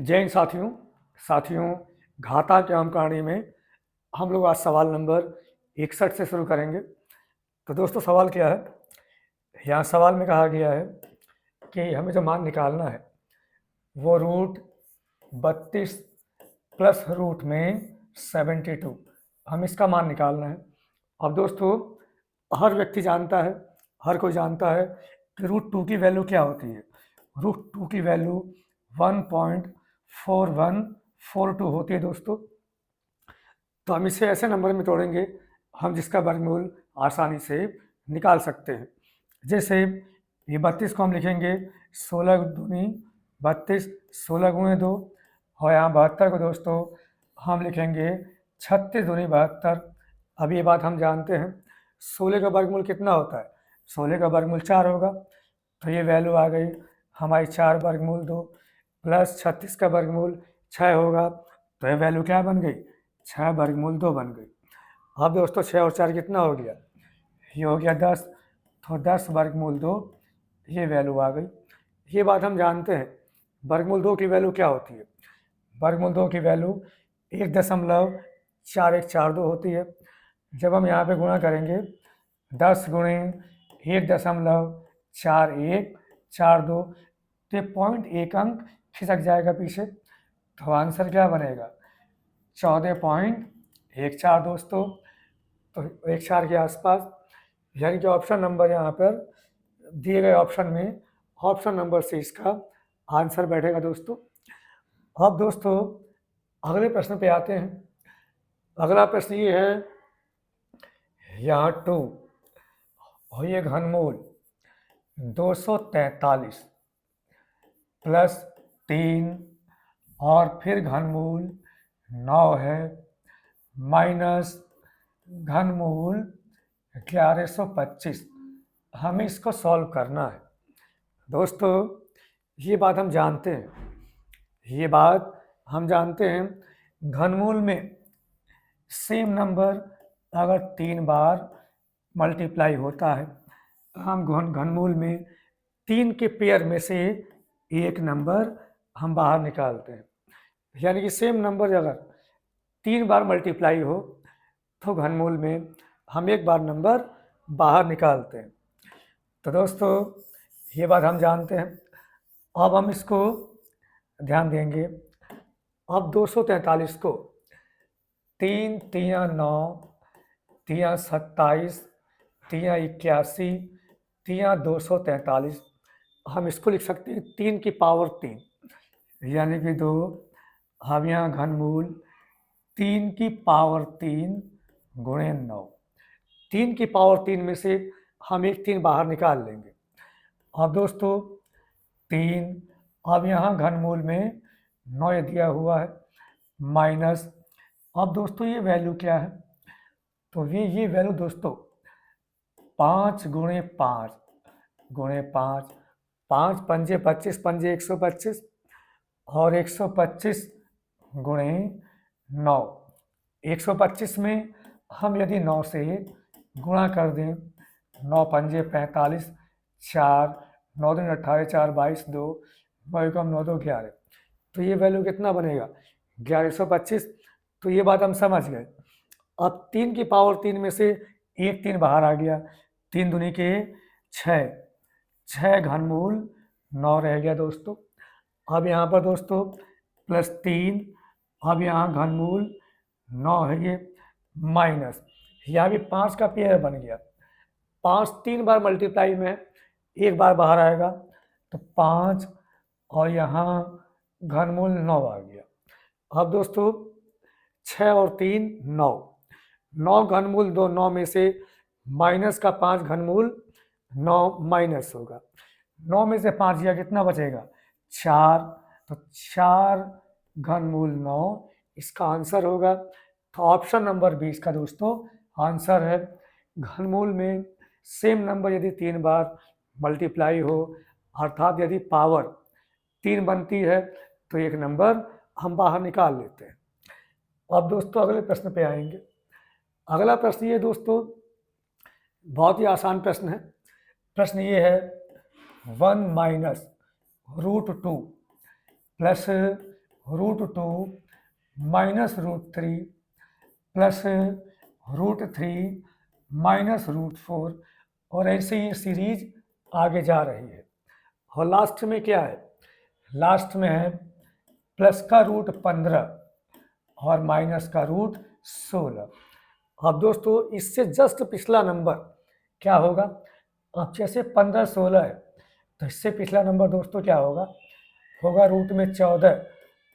जय हिंद साथियों घाता के अंक कहानी में हम लोग आज सवाल नंबर 61 से शुरू करेंगे। तो दोस्तों सवाल क्या है, यहाँ सवाल में कहा गया है कि हमें जो मान निकालना है वो रूट 32 प्लस रूट में 72, हम इसका मान निकालना है। अब दोस्तों हर व्यक्ति जानता है, हर कोई जानता है कि रूट 2 की वैल्यू क्या होती है। रूट 2 की वैल्यू 1.4142 होती है दोस्तों। तो हम इसे ऐसे नंबर में तोड़ेंगे हम जिसका वर्गमूल आसानी से निकाल सकते हैं। जैसे ये 32 को हम लिखेंगे 16 दूनी 32, 16 गुणे 2, और यहाँ 72 को दोस्तों हम लिखेंगे 36 दूनी 72। अब ये बात हम जानते हैं 16 का वर्गमूल कितना होता है, 16 का वर्गमूल 4 होगा। तो ये वैल्यू आ गई हमारी 4 वर्गमूल 2 प्लस 36 का वर्गमूल 6 होगा। तो ये वैल्यू क्या बन गई, 6 वर्गमूल 2 बन गई। अब दोस्तों 6 और 4 कितना हो गया, ये हो गया 10। तो 10 वर्गमूल 2 ये वैल्यू आ गई। ये बात हम जानते हैं वर्गमूल 2 की वैल्यू क्या होती है। वर्गमूल 2 की वैल्यू 1.4142 होती है। जब हम यहाँ पे गुणा करेंगे 10 गुणे 1.4142, तो 0.1 अंक खिसक जाएगा पीछे। तो आंसर क्या बनेगा 14.14 दोस्तों। तो 14 के आसपास, यानी कि ऑप्शन नंबर यहाँ पर दिए गए ऑप्शन में ऑप्शन नंबर से इसका आंसर बैठेगा दोस्तों। अब दोस्तों अगले प्रश्न पे आते हैं। अगला प्रश्न ये है, यहाँ 2 और ये घनमूल 243 प्लस 3 और फिर घनमूल 9 है माइनस घनमूल 1125। हमें इसको सॉल्व करना है दोस्तों। ये बात हम जानते हैं, घनमूल में सेम नंबर अगर 3 बार मल्टीप्लाई होता है, हम घनमूल में 3 के पेयर में से एक नंबर हम बाहर निकालते हैं। यानी कि सेम नंबर अगर 3 बार मल्टीप्लाई हो तो घनमूल में हम एक बार नंबर बाहर निकालते हैं। तो दोस्तों ये बात हम जानते हैं। अब हम इसको ध्यान देंगे। अब 243 को 3 तिया 9 तिया 27 तिया 81 तिया 243, हम इसको लिख सकते हैं 3 की पावर 3, यानी कि 2। हम यहाँ घनमूल 3 की पावर 3 गुणे 9, 3 की पावर 3 में से हम एक 3 बाहर निकाल लेंगे। अब दोस्तों 3, अब यहाँ घनमूल में 9 दिया हुआ है माइनस, अब दोस्तों ये वैल्यू क्या है, तो ये वैल्यू दोस्तों 5 गुणे 5 गुणे 5, 5 पंजे 25, पंजे 125 और 125 गुणे 9। 125 में हम यदि 9 से गुणा कर दें, 9 पंजे 45, 4 9 दिन 18, 4 22, 2 कम 9 2 11, तो ये वैल्यू कितना बनेगा 1125। तो ये बात हम समझ गए। अब 3 की पावर 3 में से एक 3 बाहर आ गया, 3 दूनी के 6 घनमूल 9 रह गया दोस्तों। अब यहाँ पर दोस्तों प्लस 3, अब यहाँ घनमूल 9 है ये माइनस, यहाँ भी 5 का पेयर बन गया। 5 3 बार मल्टीप्लाई में एक बार बाहर आएगा, तो 5 और यहाँ घनमूल 9 आ गया। अब दोस्तों 6 और 3 9, 9 घनमूल 2, 9 में से माइनस का 5 घनमूल 9 माइनस होगा, 9 में से 5 गया कितना बचेगा 4, तो 4 घनमूल 9 इसका आंसर होगा। तो ऑप्शन नंबर 20 का दोस्तों आंसर है। घनमूल में सेम नंबर यदि 3 बार मल्टीप्लाई हो, अर्थात यदि पावर 3 बनती है, तो एक नंबर हम बाहर निकाल लेते हैं। अब दोस्तों अगले प्रश्न पे आएंगे। अगला प्रश्न ये दोस्तों बहुत ही आसान प्रश्न है। प्रश्न ये है 1 minus root 2 plus √2 minus √3 plus √3 minus √4, और ऐसे ये सीरीज आगे जा रही है। और लास्ट में क्या है, लास्ट में है प्लस का √15 और माइनस का √16। अब दोस्तों इससे जस्ट पिछला नंबर क्या होगा, अब जैसे 15 16 है तो इससे पिछला नंबर दोस्तों क्या होगा, होगा रूट में 14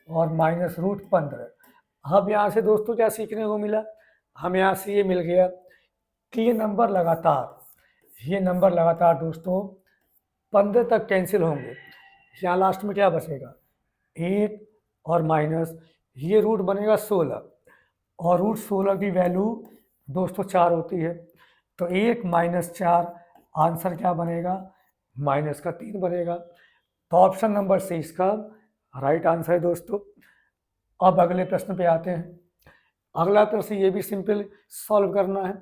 और माइनस √15। अब यहाँ से दोस्तों क्या सीखने को मिला, हम यहाँ से ये मिल गया कि ये नंबर लगातार दोस्तों 15 तक कैंसिल होंगे। यहाँ लास्ट में क्या बचेगा, 1 और माइनस, ये रूट बनेगा 16, और √16 की वैल्यू दोस्तों 4 होती है, तो 1 माइनस 4, आंसर क्या बनेगा, माइनस का 3 बनेगा। तो ऑप्शन नंबर सी इसका राइट आंसर है दोस्तों। अब अगले प्रश्न पे आते हैं। अगला प्रश्न ये भी सिंपल सॉल्व करना है।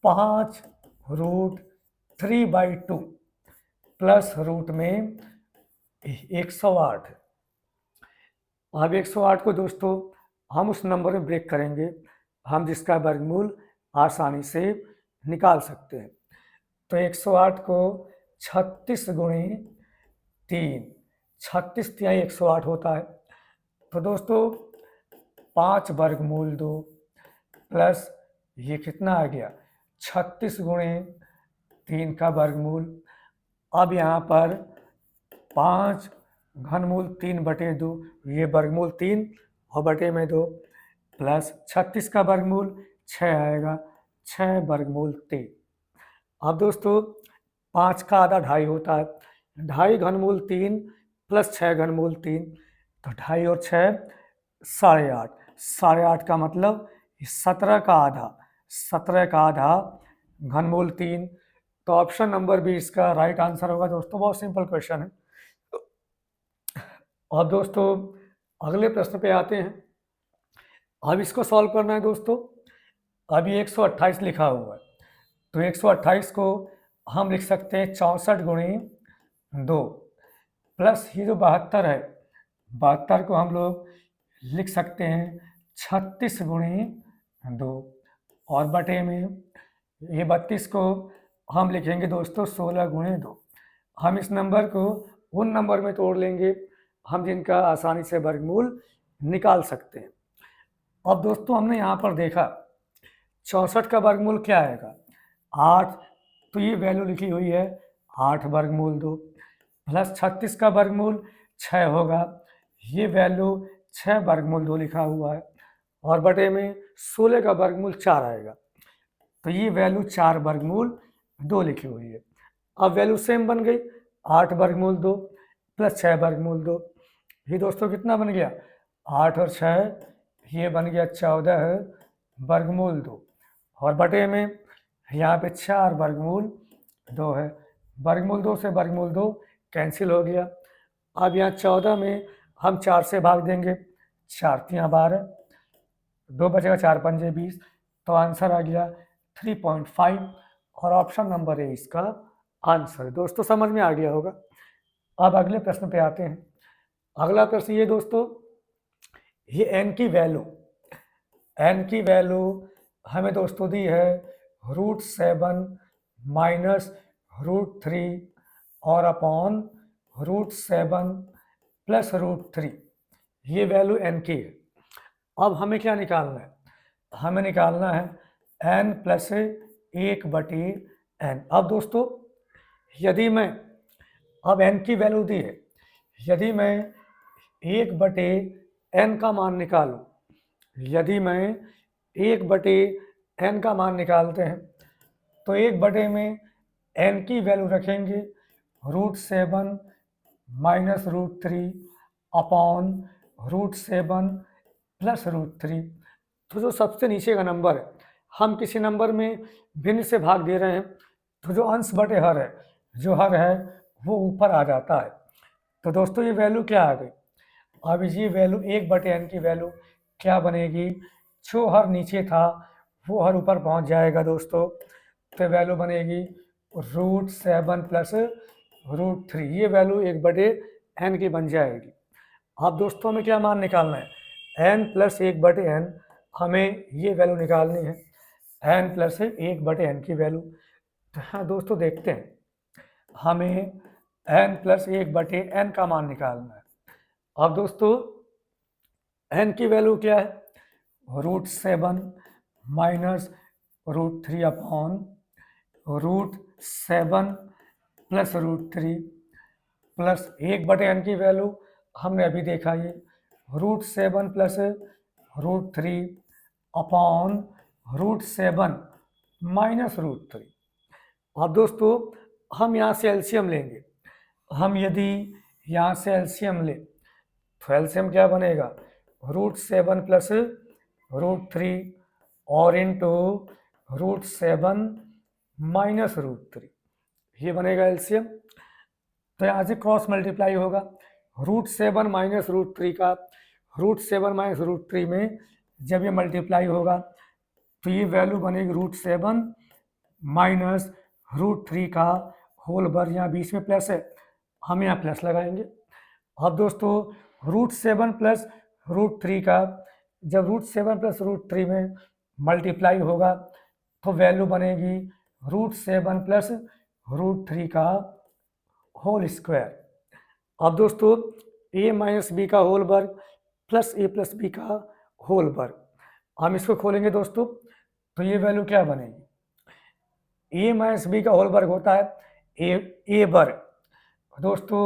5√3/2 प्लस रूट में 108। अब 108 को दोस्तों हम उस नंबर में ब्रेक करेंगे हम जिसका वर्गमूल आसानी से निकाल सकते हैं। तो 108 को 36 गुणे 3, 36 तिहाई 108 होता है। तो दोस्तों 5 वर्गमूल 2 प्लस ये कितना आ गया, 36 गुणे 3 का वर्गमूल। अब यहाँ पर 5 घनमूल 3/2, ये वर्गमूल 3 और बटे में 2, प्लस 36 का वर्गमूल 6 आएगा, 6 वर्गमूल 3। अब दोस्तों 5 का आधा 2.5 होता है, 2.5 घनमूल 3 प्लस 6 घनमूल 3, तो 2.5 और 6 8.5, 8.5 का मतलब 17 का आधा, 17 का आधा घनमूल 3। तो ऑप्शन नंबर बी इसका राइट आंसर होगा दोस्तों। बहुत सिंपल क्वेश्चन है। अब दोस्तों अगले प्रश्न पे आते हैं। अब इसको सॉल्व करना है दोस्तों। अभी 128 लिखा हुआ है, तो 128 को हम लिख सकते हैं 64 गुणे 2 प्लस ये जो 72 है, 72 को हम लोग लिख सकते हैं 36 गुणे 2, और बटे में ये 32 को हम लिखेंगे दोस्तों 16 गुणे 2। हम इस नंबर को उन नंबर में तोड़ लेंगे हम जिनका आसानी से वर्गमूल निकाल सकते हैं। अब दोस्तों हमने यहाँ पर देखा 64 का वर्गमूल क्या आएगा, 8, तो ये वैल्यू लिखी हुई है 8 वर्गमूल 2, प्लस 36 का वर्गमूल 6 होगा, ये वैल्यू 6 वर्गमूल 2 लिखा हुआ है, और बटे में 16 का वर्गमूल 4 आएगा, तो ये वैल्यू 4 वर्गमूल 2 लिखी हुई है। अब वैल्यू सेम बन गई, 8 वर्गमूल 2 प्लस 6 वर्गमूल 2, ये दोस्तों कितना बन गया, 8 और 6, ये बन गया 14 वर्गमूल 2, और बटे में यहाँ पे 4 वर्गमूल 2 है। वर्गमूल 2 से वर्गमूल 2 कैंसिल हो गया। अब यहाँ 14 में हम 4 से भाग देंगे, 4 तियाँ 12, 2 बचेगा, 4 पंजे 20, तो आंसर आ गया 3.5, और ऑप्शन नंबर ए इसका आंसर। दोस्तों समझ में आ गया होगा। अब अगले प्रश्न पे आते हैं। अगला प्रश्न ये दोस्तों, ये n की वैल्यू हमें दोस्तों दी है √7 माइनस √3 और अपॉन √7 प्लस √3, ये वैल्यू n की है। अब हमें क्या निकालना है, हमें निकालना है n प्लस 1/n। अब दोस्तों यदि मैं, अब n की वैल्यू दी है, यदि मैं 1/n का मान निकालूं, यदि मैं 1/n का मान निकालते हैं तो 1 में n की वैल्यू रखेंगे √7 माइनस √3 अपॉन √7 प्लस √3। तो जो सबसे नीचे का नंबर है, हम किसी नंबर में भिन्न से भाग दे रहे हैं, तो जो अंश बटे हर है, जो हर है वो ऊपर आ जाता है। तो दोस्तों ये वैल्यू क्या आ गई, अब ये वैल्यू 1/n की वैल्यू क्या बनेगी, जो हर नीचे था वो हर ऊपर पहुंच जाएगा दोस्तों, तो वैल्यू बनेगी √7 प्लस √3, ये वैल्यू 1/n की बन जाएगी। अब दोस्तों हमें क्या मान निकालना है, n प्लस 1/n, हमें ये वैल्यू निकालनी है, n प्लस 1/n की वैल्यू। तो हाँ दोस्तों देखते हैं, हमें n प्लस 1/n का मान निकालना है। अब दोस्तों n की वैल्यू क्या है, √7 minus √3 upon √7 plus √3 plus 1/n की वैल्यू हमने अभी देखा, ये √7 प्लस √3 अपॉन √7 माइनस √3। अब दोस्तों हम यहाँ से एलसीएम लेंगे, हम यदि यहाँ से एलसीएम ले तो एलसीएम क्या बनेगा, √7 प्लस √3 और इंटू √7 माइनस √3, ये बनेगा एलसीएम। तो यहाँ से क्रॉस मल्टीप्लाई होगा, √7 माइनस √3 का √7 माइनस √3 में जब ये मल्टीप्लाई होगा तो ये वैल्यू बनेगी √7 माइनस √3 का होल वर्ग, यहाँ बीच में प्लस है, हम यहाँ प्लस लगाएंगे। अब दोस्तों √7 प्लस √3 का जब √7 प्लस √3 में मल्टीप्लाई होगा तो वैल्यू बनेगी √7 प्लस √3 का होल स्क्वायर। अब दोस्तों a माइनस बी का होल वर्ग प्लस a प्लस बी का होल वर्ग, हम इसको खोलेंगे दोस्तों तो ये वैल्यू क्या बनेगी, a माइनस बी का होल वर्ग होता है a वर्ग, दोस्तों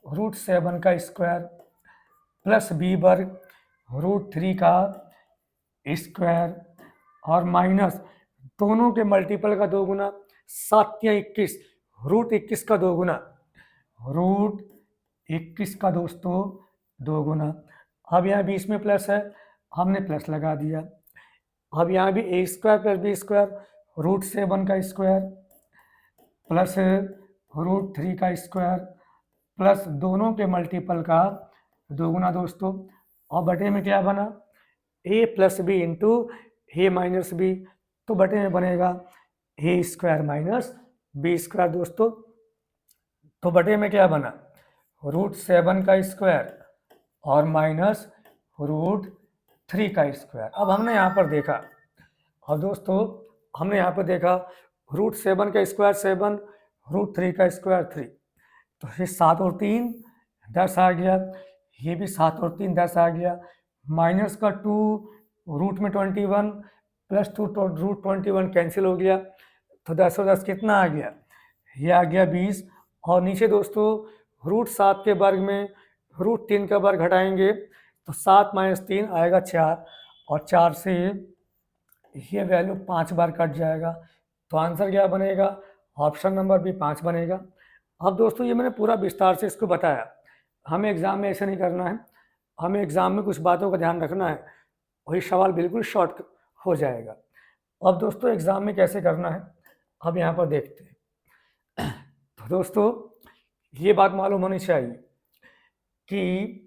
√7 का स्क्वायर प्लस b वर्ग √3 का स्क्वायर और माइनस दोनों के मल्टीपल का 2 गुना, 7 या 21, √21 का 2 गुना, √21 का दोस्तों 2 गुना। अब यहाँ बीच में प्लस है, हमने प्लस लगा दिया। अब यहाँ भी a square plus B square, √7 का स्क्वायर प्लस √3 का स्क्वायर प्लस दोनों के मल्टीपल का 2 गुना दोस्तों, और बटे में क्या बना, a plus B into A minus B, तो बटे में बनेगा a square minus B square दोस्तों। तो बटे में क्या बना, √7 का स्क्वायर और माइनस √3 का स्क्वायर। अब हमने यहाँ पर देखा, और दोस्तों हमने यहाँ पर देखा √7 का स्क्वायर 7, √3 का स्क्वायर 3, तो ये 7 और 3 10 आ गया, ये भी 7 और 3 10 आ गया, माइनस का 2 रूट में 21 प्लस 2 √21 कैंसिल हो गया, तो 10 और 10 कितना आ गया, ये आ गया 20। और नीचे दोस्तों √7 के वर्ग में √3 का वर्ग घटाएंगे तो 7 माइनस 3 आएगा 4, और 4 से ये वैल्यू 5 बार कट जाएगा, तो आंसर क्या बनेगा, ऑप्शन नंबर भी 5 बनेगा। अब दोस्तों ये मैंने पूरा विस्तार से इसको बताया, हमें एग्ज़ाम में ऐसे नहीं करना है, हमें एग्ज़ाम में कुछ बातों का ध्यान रखना है, वही सवाल बिल्कुल शॉर्ट हो जाएगा। अब दोस्तों एग्ज़ाम में कैसे करना है, अब यहाँ पर देखते हैं। तो दोस्तों ये बात मालूम होनी चाहिए कि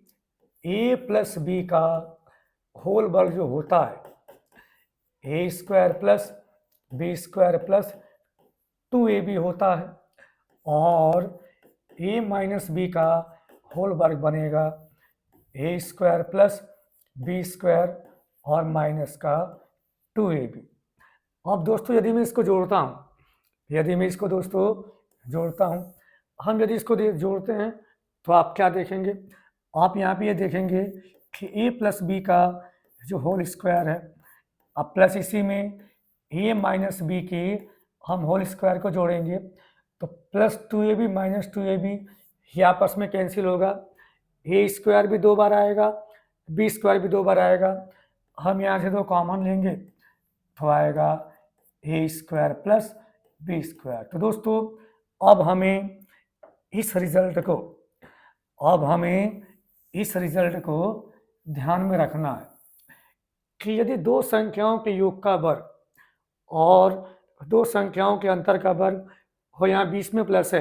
a प्लस बी का होल वर्ग जो होता है a square plus B square plus 2ab होता है, और a माइनस बी का होल वर्ग बनेगा a square plus B square और माइनस का 2ab। अब दोस्तों यदि मैं इसको जोड़ता हूँ, यदि मैं इसको दोस्तों जोड़ता हूँ, हम यदि इसको जोड़ते हैं तो आप क्या देखेंगे, आप यहाँ पे ये देखेंगे कि a प्लस बी का जो होल स्क्वायर है, अब प्लस इसी में a माइनस बी के हम होल स्क्वायर को जोड़ेंगे तो प्लस 2ab माइनस 2ab ये आपस में कैंसिल होगा, a स्क्वायर भी 2 बार आएगा, b स्क्वायर भी 2 बार आएगा, हम यहाँ से 2 कॉमन लेंगे तो आएगा a square plus B square. तो दोस्तों अब हमें इस रिजल्ट को ध्यान में रखना है कि यदि 2 संख्याओं के योग का वर्ग और 2 संख्याओं के अंतर का वर्ग हो, यहाँ बीच में प्लस है,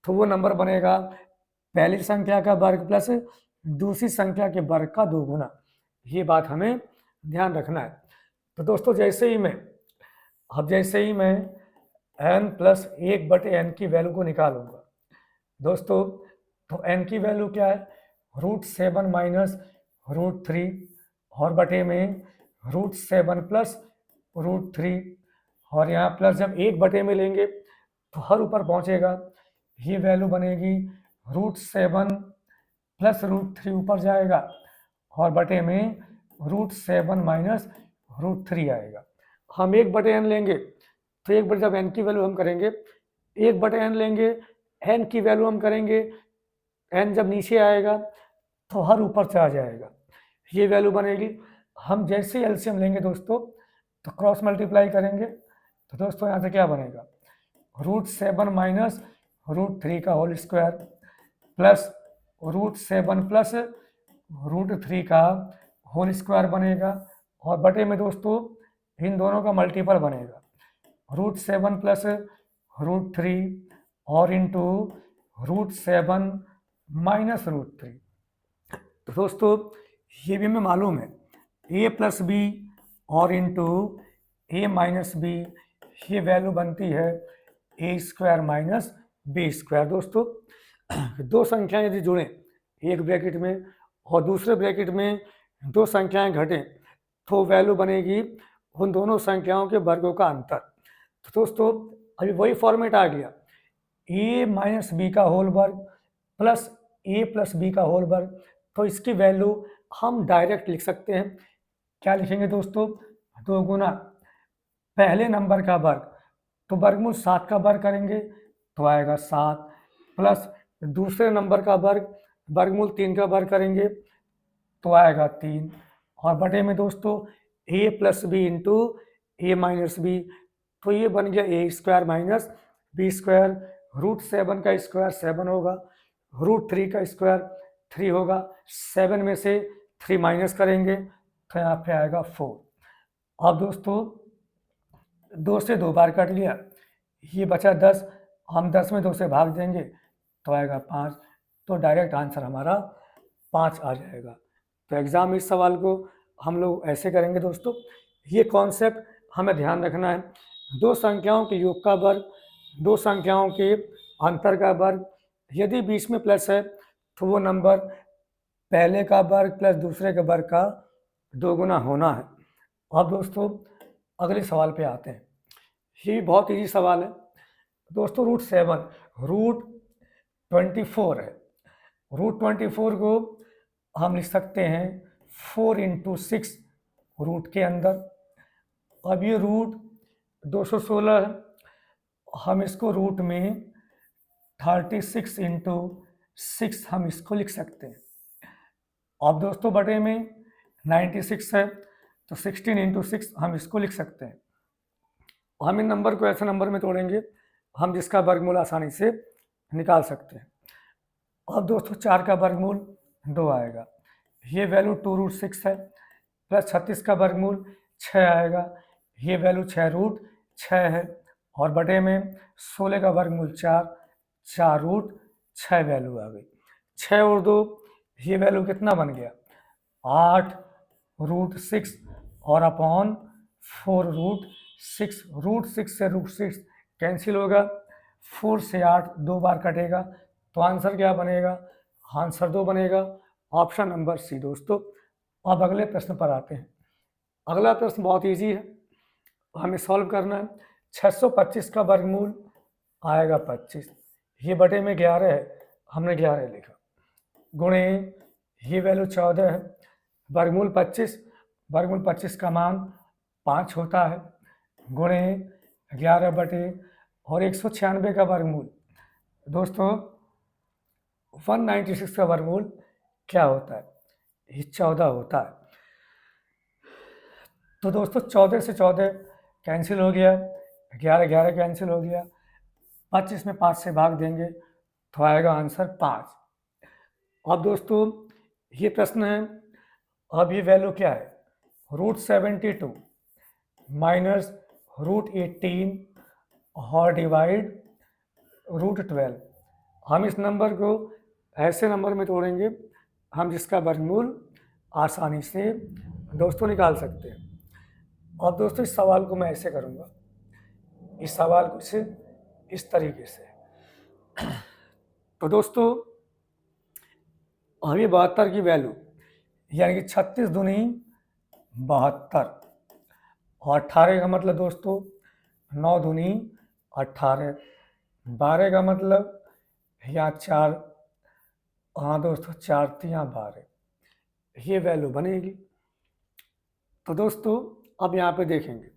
तो वो नंबर बनेगा पहली संख्या का वर्ग प्लस दूसरी संख्या के वर्ग का 2 गुना। ये बात हमें ध्यान रखना है। तो दोस्तों जैसे ही मैं n प्लस 1/n की वैल्यू को निकालूंगा दोस्तों, तो n की वैल्यू क्या है, √7 माइनस √3 और बटे में √7 प्लस √3 और यहाँ प्लस जब एक बटे में लेंगे तो हर ऊपर पहुँचेगा, ये वैल्यू बनेगी √7 प्लस √3 ऊपर जाएगा और बटे में √7 माइनस √3 आएगा। हम एक बटे n लेंगे तो एक बटे जब n की वैल्यू हम करेंगे, एक बटे n लेंगे, n की वैल्यू हम करेंगे, n जब नीचे आएगा तो हर ऊपर चला जाएगा, ये वैल्यू बनेगी। हम जैसे ही एलसीएम लेंगे दोस्तों तो क्रॉस मल्टीप्लाई करेंगे तो दोस्तों यहाँ से क्या बनेगा, √7 माइनस √3 का होल स्क्वायर प्लस √7 प्लस √3 का होल स्क्वायर बनेगा और बटे में दोस्तों इन दोनों का मल्टीपल बनेगा, √7 प्लस √3 और इंटू √7 माइनस √3। तो दोस्तों ये भी हमें मालूम है a प्लस बी और इंटू a माइनस बी, ये वैल्यू बनती है a square minus B square. दोस्तों दो संख्याएं यदि जुड़ें एक ब्रैकेट में और दूसरे ब्रैकेट में दो संख्याएं घटें तो वैल्यू बनेगी उन दोनों संख्याओं के वर्गों का अंतर। तो दोस्तों अभी वही फॉर्मेट आ गया, a माइनस बी का होल वर्ग प्लस a प्लस बी का होल वर्ग। तो इसकी वैल्यू हम डायरेक्ट लिख सकते हैं, क्या लिखेंगे दोस्तों, 2 गुना पहले नंबर का वर्ग तो वर्गमूल 7 का वर्ग करेंगे तो आएगा 7 प्लस दूसरे नंबर का वर्ग वर्गमूल 3 का वर्ग करेंगे तो आएगा 3 और बटे में दोस्तों a plus B into A minus B, तो ये बन गया a square minus B square. √7 का स्क्वायर 7 होगा, √3 का स्क्वायर 3 होगा, 7 में से 3 माइनस करेंगे तो यहाँ पे आएगा 4। अब दोस्तों 2 से 2 बार कट लिया, ये बचा 10, हम 10 में 2 से भाग देंगे तो आएगा 5, तो डायरेक्ट आंसर हमारा 5 आ जाएगा। तो एग्ज़ाम में इस सवाल को हम लोग ऐसे करेंगे दोस्तों, ये कॉन्सेप्ट हमें ध्यान रखना है, दो संख्याओं के योग का वर्ग, दो संख्याओं के अंतर का वर्ग, यदि बीच में प्लस है तो वो नंबर पहले का वर्ग प्लस दूसरे के वर्ग का 2 गुना होना है। अब दोस्तों अगले सवाल पे आते हैं, ये भी बहुत इजी सवाल है दोस्तों। √7 √24 है, √24 को हम लिख सकते हैं 4 इंटू 6 रूट के अंदर। अब ये रूट 216 है, हम इसको रूट में 36 इंटू 6 हम इसको लिख सकते हैं। अब दोस्तों बटे में 96 है तो 16 इंटू 6 हम इसको लिख सकते हैं। हम इन नंबर को ऐसे नंबर में तोड़ेंगे हम जिसका वर्गमूल आसानी से निकाल सकते हैं। अब दोस्तों 4 का वर्गमूल 2 आएगा, ये वैल्यू 2√6 है, प्लस 36 का वर्गमूल 6 आएगा, ये वैल्यू 6√6 है और बटे में 16 का वर्गमूल 4, 4√6 वैल्यू आ गई। 6 और 2 ये वैल्यू कितना बन गया, 8√6 और अपॉन 4√6, √6 से √6 कैंसिल होगा, 4 से 8 2 बार कटेगा तो आंसर क्या बनेगा, आंसर 2 बनेगा, ऑप्शन नंबर सी दोस्तों। अब अगले प्रश्न पर आते हैं। अगला प्रश्न बहुत इजी है, हमें सॉल्व करना है। 625 का वर्गमूल आएगा 25, ये बटे में 11 है, हमने 11 लिखा, गुणे ये वैल्यू 14 है, वर्गमूल 25, वर्गमूल 25 का मान 5 होता है, गुणे 11 बटे और 196 का वर्गमूल दोस्तों 196 का वर्गमूल क्या होता है, ये 14 होता है। तो दोस्तों 14 से 14 कैंसिल हो गया, 11 11 कैंसिल हो गया, 25 में 5 से भाग देंगे तो आएगा आंसर 5। अब दोस्तों ये प्रश्न है, अब ये वैल्यू क्या है, √72 माइनस √18 और डिवाइड √12। हम इस नंबर को ऐसे नंबर में तोड़ेंगे हम जिसका वर्गमूल आसानी से दोस्तों निकाल सकते हैं। अब दोस्तों इस सवाल को मैं ऐसे करूँगा, इस सवाल कुछ इस तरीके से। तो दोस्तों अभी 72 की वैल्यू, यानी कि 36 दूनी 72, और 18 का मतलब दोस्तों 9 दूनी 18, 12 का मतलब यहाँ 4, हाँ दोस्तों 4 तियाँ 12, ये वैल्यू बनेगी। तो दोस्तों अब यहाँ पे देखेंगे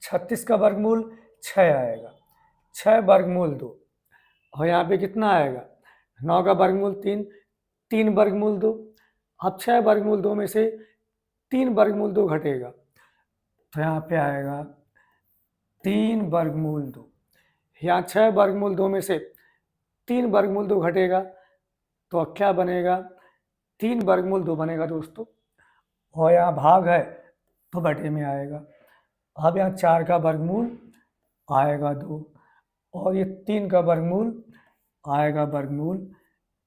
36 का वर्गमूल 6 आएगा, 6 वर्गमूल 2, और यहाँ पे कितना आएगा 9 का वर्गमूल 3, 3 वर्गमूल 2। अब 6 वर्गमूल 2 में से 3 वर्गमूल 2 घटेगा, तो यहाँ पे आएगा 3 वर्गमूल 2। यहाँ 6 वर्गमूल 2 में से 3 वर्गमूल 2 घटेगा, तो अब क्या बनेगा 3 वर्गमूल 2 बनेगा दोस्तों, और यहाँ भाग है तो बटे में आएगा। अब यहाँ 4 का वर्गमूल आएगा 2, और ये 3 का वर्गमूल आएगा वर्गमूल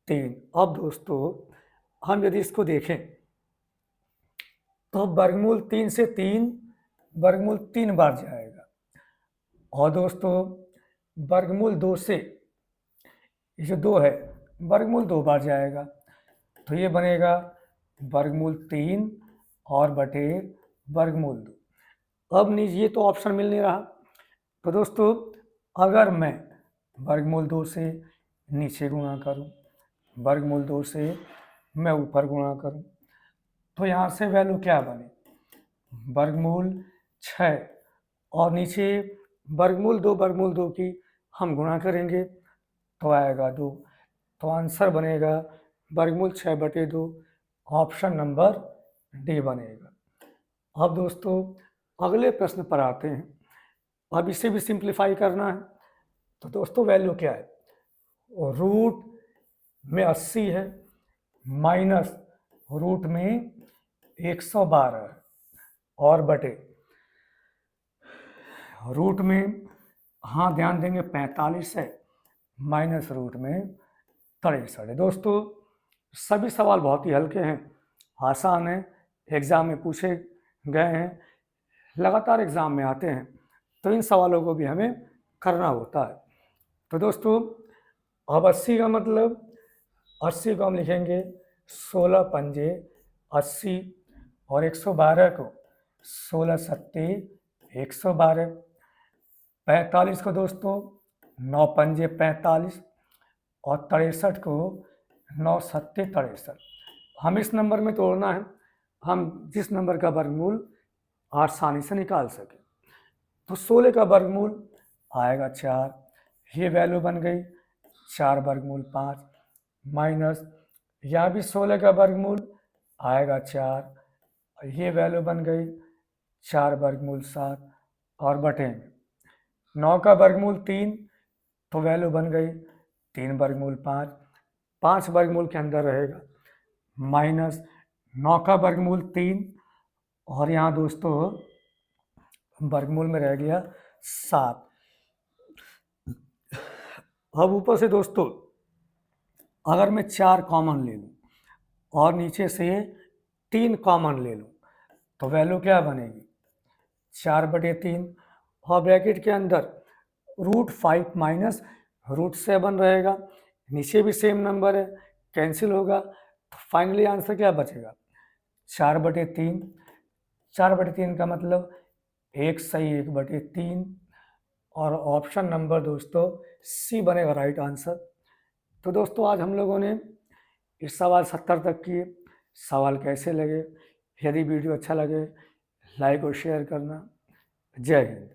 3। अब दोस्तों हम यदि इसको देखें तो वर्गमूल 3 से 3 वर्गमूल 3 बार जाएगा, और दोस्तों वर्गमूल 2 से ये जो 2 है वर्गमूल 2 बार जाएगा, तो ये बनेगा वर्गमूल 3 और बटे वर्गमूल 2। अब नीचे ये तो ऑप्शन मिल नहीं रहा, तो दोस्तों अगर मैं वर्गमूल 2 से नीचे गुणा करूं, वर्गमूल 2 से मैं ऊपर गुणा करूं, तो यहाँ से वैल्यू क्या बने वर्गमूल 6, और नीचे वर्गमूल 2 की हम गुणा करेंगे तो आएगा 2, तो आंसर बनेगा वर्गमूल 6 बटे 2, ऑप्शन नंबर डी बनेगा। अब दोस्तों अगले प्रश्न पर आते हैं। अब इसे भी सिंप्लीफाई करना है, तो दोस्तों वैल्यू क्या है, रूट में 80 है माइनस रूट में 112 है, और बटे रूट में, हाँ ध्यान देंगे 45 है माइनस रूट में 63 है। दोस्तों सभी सवाल बहुत ही हल्के हैं, आसान है, एग्ज़ाम में पूछे गए हैं, लगातार एग्ज़ाम में आते हैं, तो इन सवालों को भी हमें करना होता है। तो दोस्तों अब 80 का मतलब 80 को हम लिखेंगे 16 पंजे 80, और 112 को 16 सत्ते 112, 45 को दोस्तों 9 पंजे 45, और 63 को 9 सत्ते 63। हम इस नंबर में तोड़ना है, हम जिस नंबर का वर्गमूल आसानी से निकाल सके। तो 16 का वर्गमूल आएगा 4, ये वैल्यू बन गई 4 वर्गमूल 5, माइनस यहाँ भी 16 का वर्गमूल आएगा 4, ये वैल्यू बन गई 4 वर्गमूल 7, और बटे 9 का वर्गमूल 3, तो वैल्यू बन गई 3 वर्गमूल 5, 5 वर्गमूल के अंदर रहेगा, माइनस 9 का वर्गमूल 3, और यहाँ दोस्तों वर्गमूल में रह गया 7। अब ऊपर से दोस्तों अगर मैं 4 कॉमन ले लूँ और नीचे से 3 कॉमन ले लूँ, तो वैल्यू क्या बनेगी 4 बटे 3, और ब्रैकेट के अंदर रूट 5 माइनस रूट 7 रहेगा, नीचे भी सेम नंबर है, कैंसिल होगा, तो फाइनली आंसर क्या बचेगा 4 बटे 3। 4 बटे 3 का मतलब 1 सही 1 बटे 3, और ऑप्शन नंबर दोस्तों सी बनेगा राइट आंसर। तो दोस्तों आज हम लोगों ने इस सवाल 70 तक किए। सवाल कैसे लगे, यदि वीडियो अच्छा लगे लाइक और शेयर करना। जय हिंद।